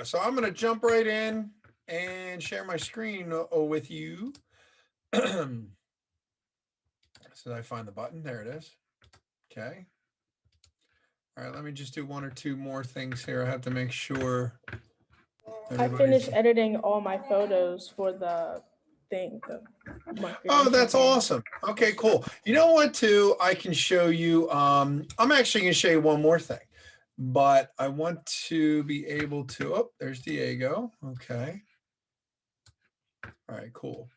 So I'm going to jump right in and share my screen with you. So I find the button. There it is. Okay. All right. Let me just do one or two more things here. I have to make sure I everybody's. finished editing all my photos for the thing, my Oh, credential that's thing. awesome. Okay, cool. You know what, too? I can show you. I'm actually going to show you one more thing, but I want to be able to. Oh, there's Diego. Okay. All right, cool.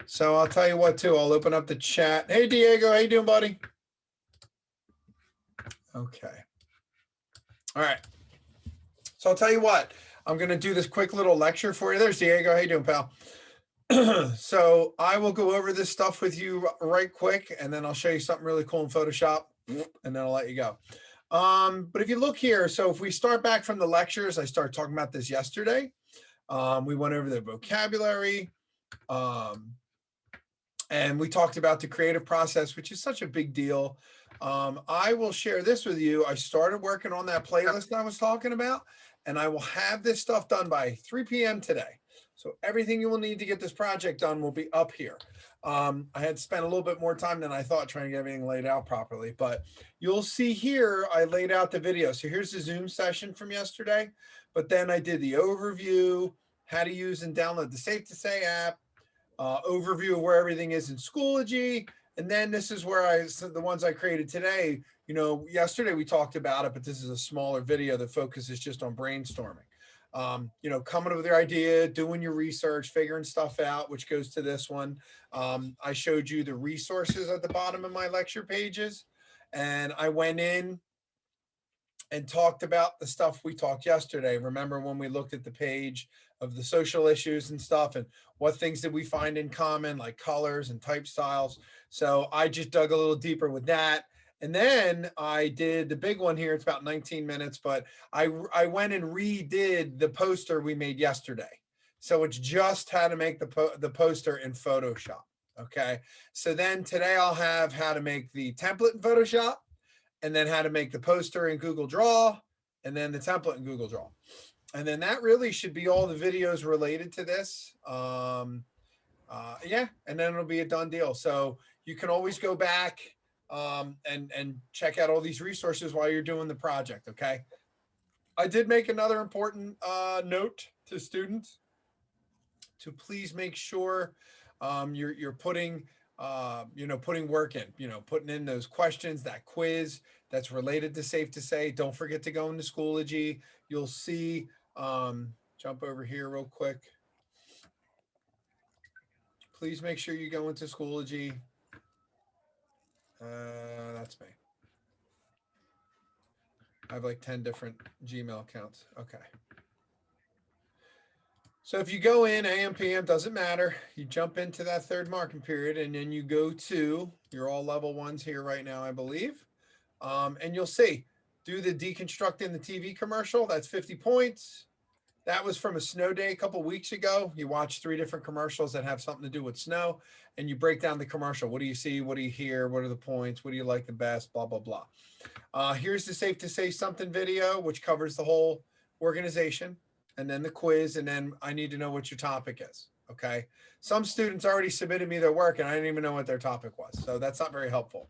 So I'll tell you what, too. I'll open up the chat. Hey, Diego, how you doing, buddy? Okay. All right. So I'll tell you what. I'm going to do this quick little lecture for you. There's Diego. How you doing, pal? So I will go over this stuff with you right quick, and then I'll show you something really cool in Photoshop, and then I'll let you go. But if you look here, so if we start back from the lectures, I started talking about this yesterday. We went over the vocabulary. And we talked about the creative process, which is such a big deal. I will share this with you. I started working on that playlist I was talking about, and I will have this stuff done by 3 p.m. today. So everything you will need to get this project done will be up here. I had spent a little bit more time than I thought trying to get everything laid out properly, but you'll see here I laid out the video. So here's the Zoom session from yesterday, but then I did the overview, how to use and download the Safe to Say app, overview of where everything is in Schoology. And then this is where the ones I created today, yesterday we talked about it, but this is a smaller video that focuses just on brainstorming. Coming up with your idea, doing your research, figuring stuff out, which goes to this one. I showed you the resources at the bottom of my lecture pages, and I went in and talked about the stuff we talked yesterday. Remember when we looked at the page of the social issues and stuff, and what things did we find in common, like colors and type styles? So I just dug a little deeper with that. And then I did the big one here. It's about 19 minutes, but I went and redid the poster we made yesterday. So it's just how to make the poster in Photoshop. Okay. So then today I'll have how to make the template in Photoshop, and then how to make the poster in Google Draw, and then the template in Google Draw. And then that really should be all the videos related to this. Yeah, and then it'll be a done deal. So you can always go back and check out all these resources while you're doing the project, okay? I did make another important note to students to please make sure you're putting putting work in, putting in those questions, that quiz that's related to Safe to Say. Don't forget to go into Schoology. You'll see. Jump over here real quick. Please make sure you go into Schoology. That's me. I have like 10 different Gmail accounts. Okay. So if you go in AM, PM, doesn't matter. You jump into that third marking period, and then you go to, you're all level ones here right now, I believe. And you'll see, do the deconstructing the TV commercial. That's 50 points. That was from a snow day a couple weeks ago. You watch 3 different commercials that have something to do with snow, and you break down the commercial. What do you see? What do you hear? What are the points? What do you like the best? Blah, blah, blah. Here's the Safe to Say Something video, which covers the whole organization, and then the quiz, and then I need to know what your topic is. Okay. Some students already submitted me their work, and I didn't even know what their topic was. So that's not very helpful.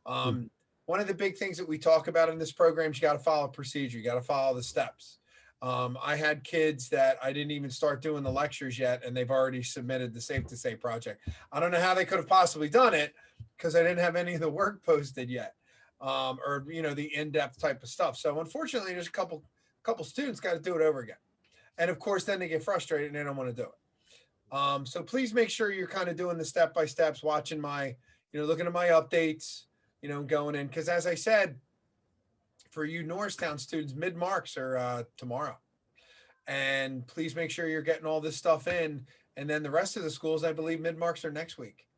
One of the big things that we talk about in this program is you got to follow procedure. You got to follow the steps. I had kids that I didn't even start doing the lectures yet, and they've already submitted the Safe to Say project. I don't know how they could have possibly done it because I didn't have any of the work posted yet, or the in-depth type of stuff. So unfortunately, there's a couple students got to do it over again, and of course, then they get frustrated and they don't want to do it. So please make sure you're kind of doing the step by steps, watching my, looking at my updates, going in, because as I said, for you Norristown students, mid-marks are tomorrow. And please make sure you're getting all this stuff in. And then the rest of the schools, I believe mid-marks are next week.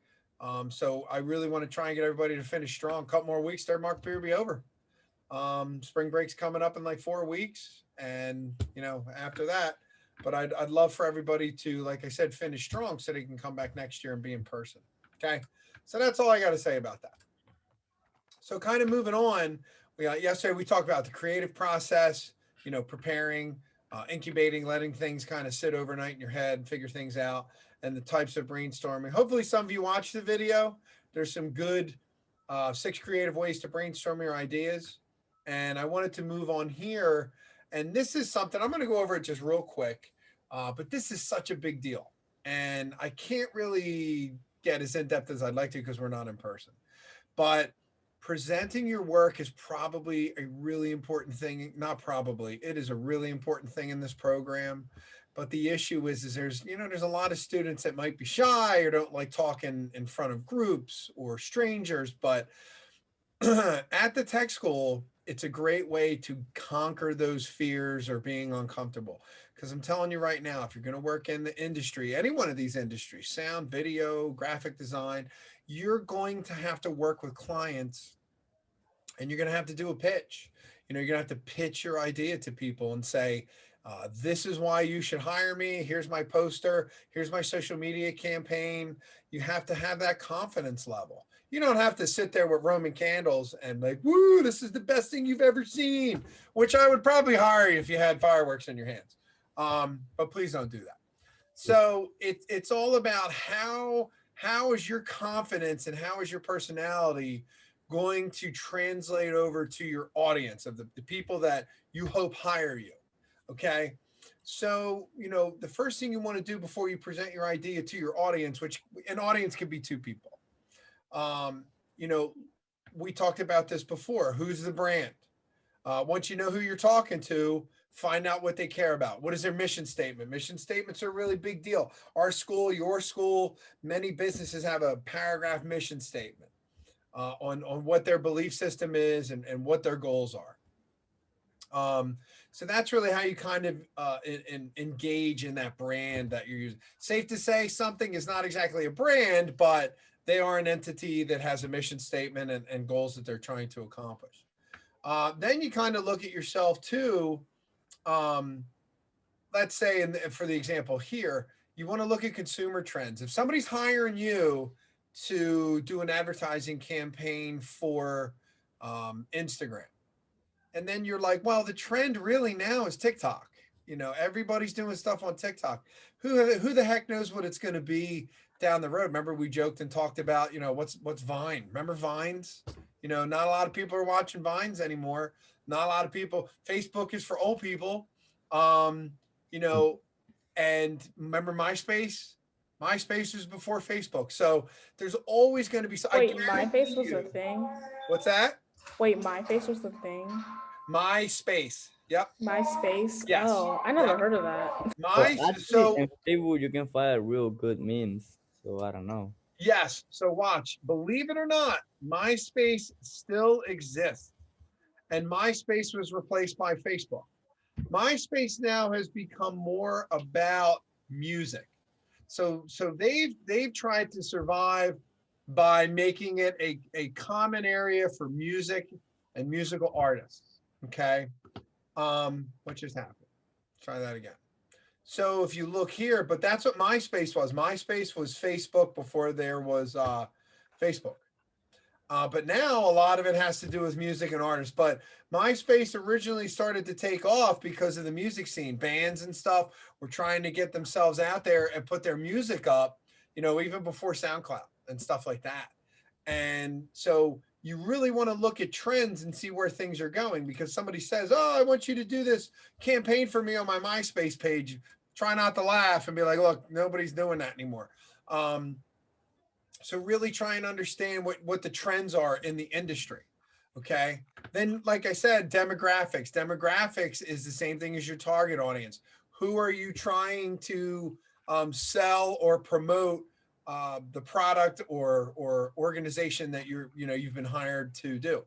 So I really want to try and get everybody to finish strong. A couple more weeks, third mark period will be over. Spring break's coming up in like 4 weeks. And, after that, but I'd love for everybody to, like I said, finish strong so they can come back next year and be in person. Okay. So that's all I got to say about that. So kind of moving on, yesterday we talked about the creative process, preparing, incubating, letting things kind of sit overnight in your head and figure things out, and the types of brainstorming. Hopefully some of you watched the video. There's some good 6 creative ways to brainstorm your ideas. And I wanted to move on here. And this is something, I'm going to go over it just real quick, but this is such a big deal. And I can't really get as in-depth as I'd like to because we're not in person. But presenting your work is probably a really important thing. Not probably, it is a really important thing in this program. But the issue is there's a lot of students that might be shy or don't like talking in front of groups or strangers. But at the tech school, it's a great way to conquer those fears or being uncomfortable. Because I'm telling you right now, if you're going to work in the industry, any one of these industries, sound, video, graphic design, you're going to have to work with clients and you're going to have to do a pitch. You're going to have to pitch your idea to people and say, this is why you should hire me. Here's my poster. Here's my social media campaign. You have to have that confidence level. You don't have to sit there with Roman candles and like, woo, this is the best thing you've ever seen, which I would probably hire you if you had fireworks in your hands. But please don't do that. So it's all about how is your confidence and how is your personality going to translate over to your audience of the people that you hope hire you. Okay. So, the first thing you want to do before you present your idea to your audience, which an audience could be 2 people. We talked about this before. Who's the brand? Once you know who you're talking to, find out what they care about. What is their mission statement? Mission statements are a really big deal. Our school, your school, many businesses have a paragraph mission statement on what their belief system is and what their goals are. So that's really how you kind of engage in that brand that you're using. Safe to say something is not exactly a brand, but they are an entity that has a mission statement and goals that they're trying to accomplish. Then you kind of look at yourself too. Let's say, for the example here, you want to look at consumer trends. If somebody's hiring you to do an advertising campaign for Instagram, and then you're like, well, the trend really now is TikTok. Everybody's doing stuff on TikTok. Who the heck knows what it's going to be down the road? Remember, we joked and talked about, what's Vine? Remember Vines? Not a lot of people are watching Vines anymore. Not a lot of people. Facebook is for old people. And remember MySpace? MySpace was before Facebook. So there's always going to be. Wait, MySpace was a thing? What's that? Wait, MySpace was the thing? MySpace. Yep. MySpace. Yes. Oh, I never heard of that. So in Facebook you can find real good memes. So I don't know. Yes. So watch. Believe it or not, MySpace still exists, and MySpace was replaced by Facebook. MySpace now has become more about music. So they've tried to survive by making it a common area for music and musical artists. Okay. What just happened? Try that again. So if you look here, but that's what MySpace was. MySpace was Facebook before there was Facebook. But now a lot of it has to do with music and artists. But MySpace originally started to take off because of the music scene. Bands and stuff were trying to get themselves out there and put their music up, even before SoundCloud and stuff like that. And so you really want to look at trends and see where things are going, because somebody says, oh, I want you to do this campaign for me on my MySpace page. Try not to laugh and be like, look, nobody's doing that anymore. So really try and understand what the trends are in the industry. Okay. Then, like I said, demographics. Demographics is the same thing as your target audience. Who are you trying to sell or promote the product or organization that you've been hired to do?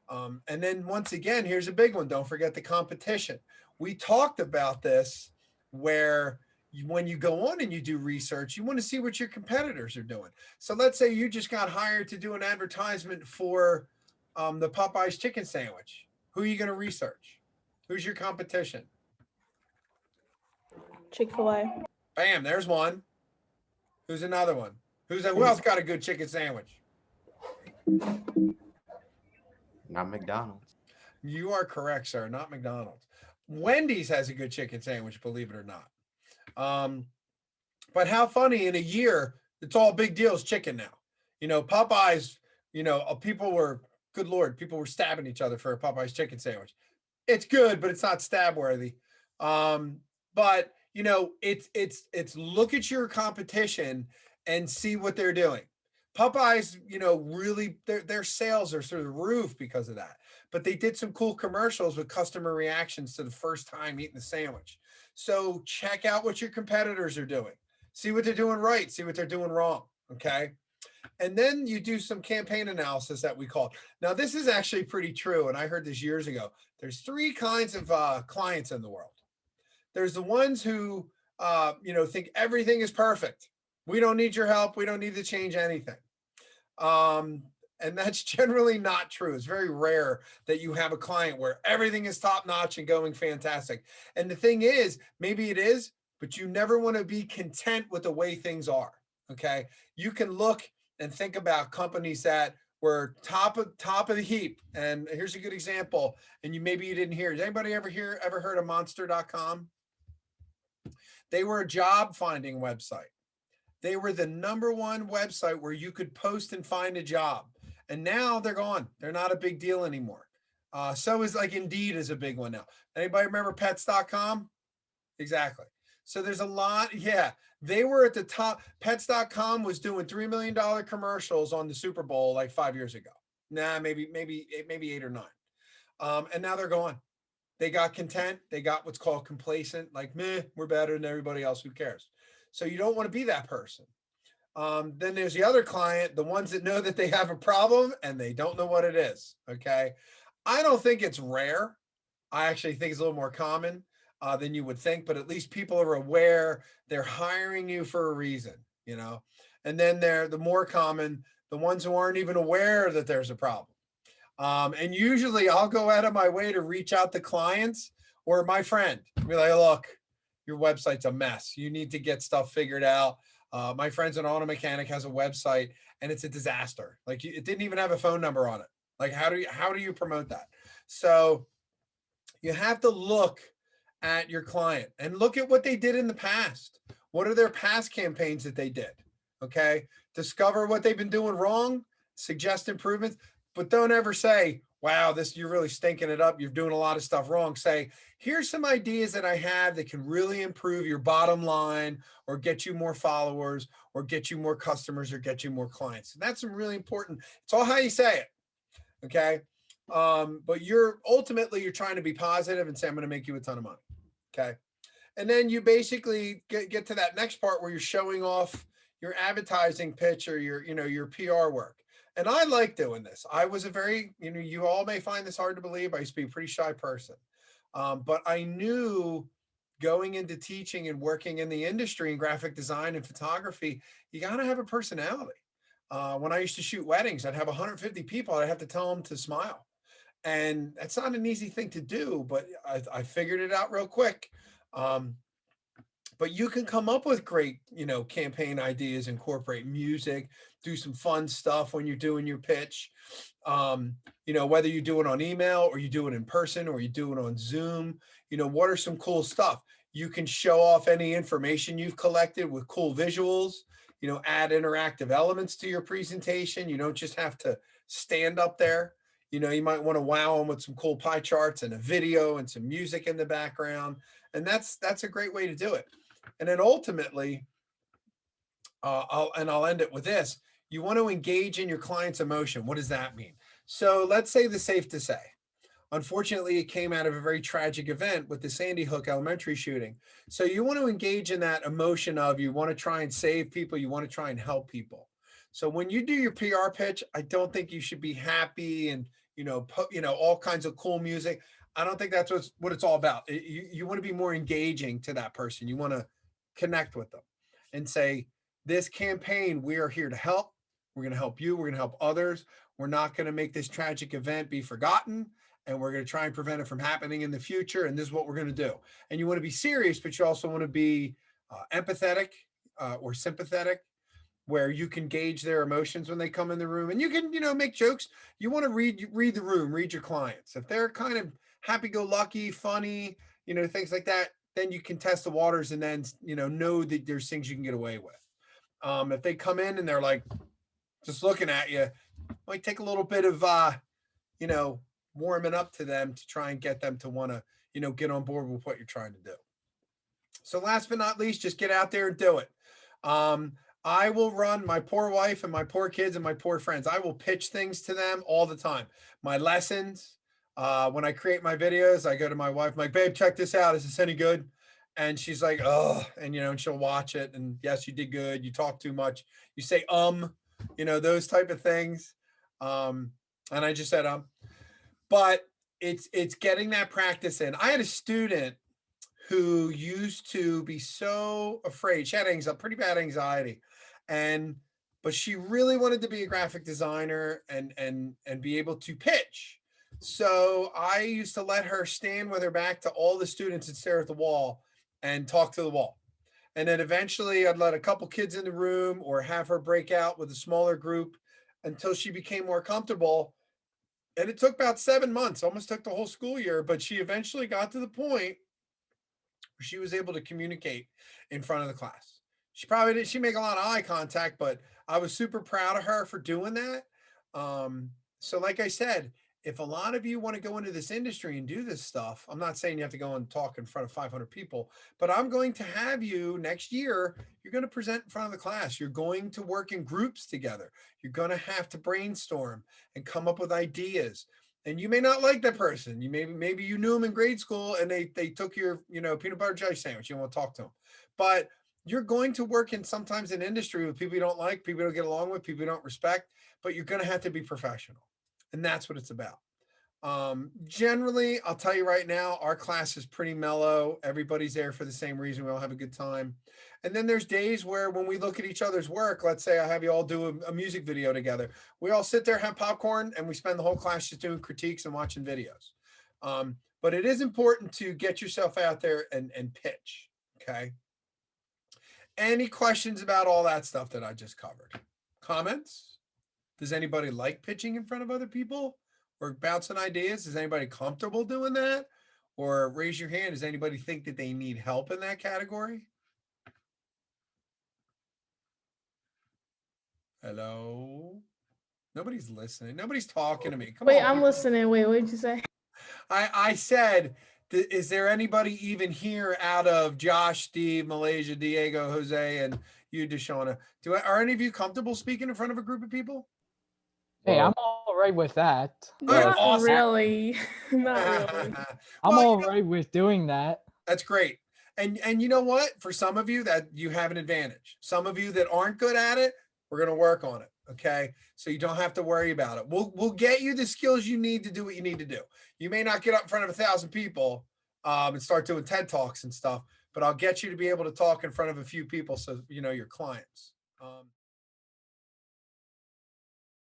And then once again, here's a big one. Don't forget the competition. We talked about this where when you go on and you do research, you want to see what your competitors are doing. So let's say you just got hired to do an advertisement for the Popeyes chicken sandwich. Who are you going to research? Who's your competition? Chick-fil-A. Bam, there's one. Who's another one? Who else got a good chicken sandwich? Not McDonald's. You are correct, sir. Not McDonald's. Wendy's has a good chicken sandwich, believe it or not. But how funny, in a year, it's all big deals chicken now. Popeyes, people were, good Lord, people were stabbing each other for a Popeyes chicken sandwich. It's good, but it's not stab worthy. But it's look at your competition and see what they're doing. Popeyes, really their sales are through the roof because of that. But they did some cool commercials with customer reactions to the first time eating the sandwich. So check out what your competitors are doing. See what they're doing right, see what they're doing wrong. Okay. And then you do some campaign analysis that we call. Now, this is actually pretty true. And I heard this years ago. There's three kinds of clients in the world. There's the ones who, think everything is perfect. We don't need your help. We don't need to change anything. And that's generally not true. It's very rare that you have a client where everything is top notch and going fantastic. And the thing is, maybe it is, but you never want to be content with the way things are. Okay. You can look and think about companies that were top of the heap. And here's a good example. And maybe you didn't hear. Has anybody ever heard of monster.com? They were a job finding website. They were the #1 website where you could post and find a job. And now they're gone. They're not a big deal anymore. So is like Indeed is a big one now. Anybody remember pets.com? Exactly. So there's a lot. Yeah. They were at the top. Pets.com was doing $3 million commercials on the Super Bowl like 5 years ago. Nah, maybe 8 or 9. And now they're gone. They got content. They got what's called complacent, like, meh, we're better than everybody else. Who cares? So you don't want to be that person. Then there's the other client, the ones that know that they have a problem and they don't know what it is. Okay. I don't think it's rare. I actually think it's a little more common than you would think, but at least people are aware they're hiring you for a reason, and then they're the more common, the ones who aren't even aware that there's a problem. And usually I'll go out of my way to reach out to clients or my friend, be like, look, your website's a mess. You need to get stuff figured out. My friend's an auto mechanic, has a website, and it's a disaster. Like, it didn't even have a phone number on it. Like, how do you promote that? So you have to look at your client and look at what they did in the past. What are their past campaigns that they did? Okay. Discover what they've been doing wrong, suggest improvements, but don't ever say, wow, you're really stinking it up. You're doing a lot of stuff wrong. Say, here's some ideas that I have that can really improve your bottom line or get you more followers or get you more customers or get you more clients. And that's really important. It's all how you say it. Okay. But you're trying to be positive and say, I'm going to make you a ton of money. Okay. And then you basically get to that next part where you're showing off your advertising pitch or your PR work. And I like doing this. I was a very, you all may find this hard to believe. I used to be a pretty shy person. But I knew going into teaching and working in the industry in graphic design and photography, you got to have a personality. When I used to shoot weddings, I'd have 150 people. I'd have to tell them to smile. And that's not an easy thing to do, but I figured it out real quick. But you can come up with great, campaign ideas, incorporate music, do some fun stuff when you're doing your pitch. Whether you do it on email or you do it in person or you do it on Zoom, what are some cool stuff? You can show off any information you've collected with cool visuals, add interactive elements to your presentation. You don't just have to stand up there. You might want to wow them with some cool pie charts and a video and some music in the background. And that's a great way to do it. And then ultimately, I'll end it with this. You want to engage in your client's emotion. What does that mean? So let's say the safe to say. Unfortunately, it came out of a very tragic event with the Sandy Hook Elementary shooting. So you want to engage in that emotion of you want to try and save people. You want to try and help people. So when you do your PR pitch, I don't think you should be happy and, all kinds of cool music. I don't think that's what it's all about. You want to be more engaging to that person. You want to connect with them and say, this campaign, we are here to help. We're going to help you. We're going to help others. We're not going to make this tragic event be forgotten. And we're going to try and prevent it from happening in the future. And this is what we're going to do. And you want to be serious, but you also want to be empathetic or sympathetic, where you can gauge their emotions when they come in the room. And you can, make jokes. You want to read the room, read your clients. If they're kind of happy-go-lucky, funny, things like that, then you can test the waters and then, know that there's things you can get away with. If they come in and they're like just looking at you, might take a little bit of, warming up to them to try and get them to want to, get on board with what you're trying to do. So last but not least, just get out there and do it. I will run my poor wife and my poor kids and my poor friends. I will pitch things to them all the time. My lessons, when I create my videos, I go to my wife, I'm like, babe, check this out. Is this any good? And she's like, oh, and, and she'll watch it. And yes, you did good. You talk too much. You say, those type of things. And I just said, but it's getting that practice in. I had a student who used to be so afraid. She had pretty bad anxiety, but she really wanted to be a graphic designer and be able to pitch. So I used to let her stand with her back to all the students and stare at the wall and talk to the wall. And then eventually I'd let a couple kids in the room or have her break out with a smaller group until she became more comfortable. And it took about 7 months, almost took the whole school year, but she eventually got to the point where she was able to communicate in front of the class. She probably didn't, she make a lot of eye contact, but I was super proud of her for doing that. So like I said, if a lot of you want to go into this industry and do this stuff, I'm not saying you have to go and talk in front of 500 people, but I'm going to have you next year, you're going to present in front of the class. You're going to work in groups together. You're going to have to brainstorm and come up with ideas. And you may not like that person. You maybe you knew them in grade school and they took your, peanut butter jelly sandwich. You don't want to talk to them, but you're going to work in sometimes an industry with people you don't like, people you don't get along with, people you don't respect, but you're going to have to be professional. And that's what it's about. Generally, I'll tell you right now, our class is pretty mellow. Everybody's there for the same reason. We all have a good time. And then there's days where when we look at each other's work, let's say I have you all do a music video together. We all sit there, have popcorn, and we spend the whole class just doing critiques and watching videos. But it is important to get yourself out there and pitch. Okay. Any questions about all that stuff that I just covered? Comments? Does anybody like pitching in front of other people or bouncing ideas? Is anybody comfortable doing that? Or raise your hand. Does anybody think that they need help in that category? Hello? Nobody's listening. Nobody's talking to me. Come Wait, on, I'm people. listening. Wait, what did you say? I said, is there anybody even here out of Josh, Steve, Malaysia, Diego, Jose, and you, Deshauna? Are any of you comfortable speaking in front of a group of people? Hey, I'm all right with that. Not awesome. really. Not really. I'm all right with doing that. That's great. And you know what? For some of you that you have an advantage. Some of you that aren't good at it, we're going to work on it. Okay. So you don't have to worry about it. We'll get you the skills you need to do what you need to do. You may not get up in front of 1,000 people and start doing TED Talks and stuff, but I'll get you to be able to talk in front of a few people. So, your clients.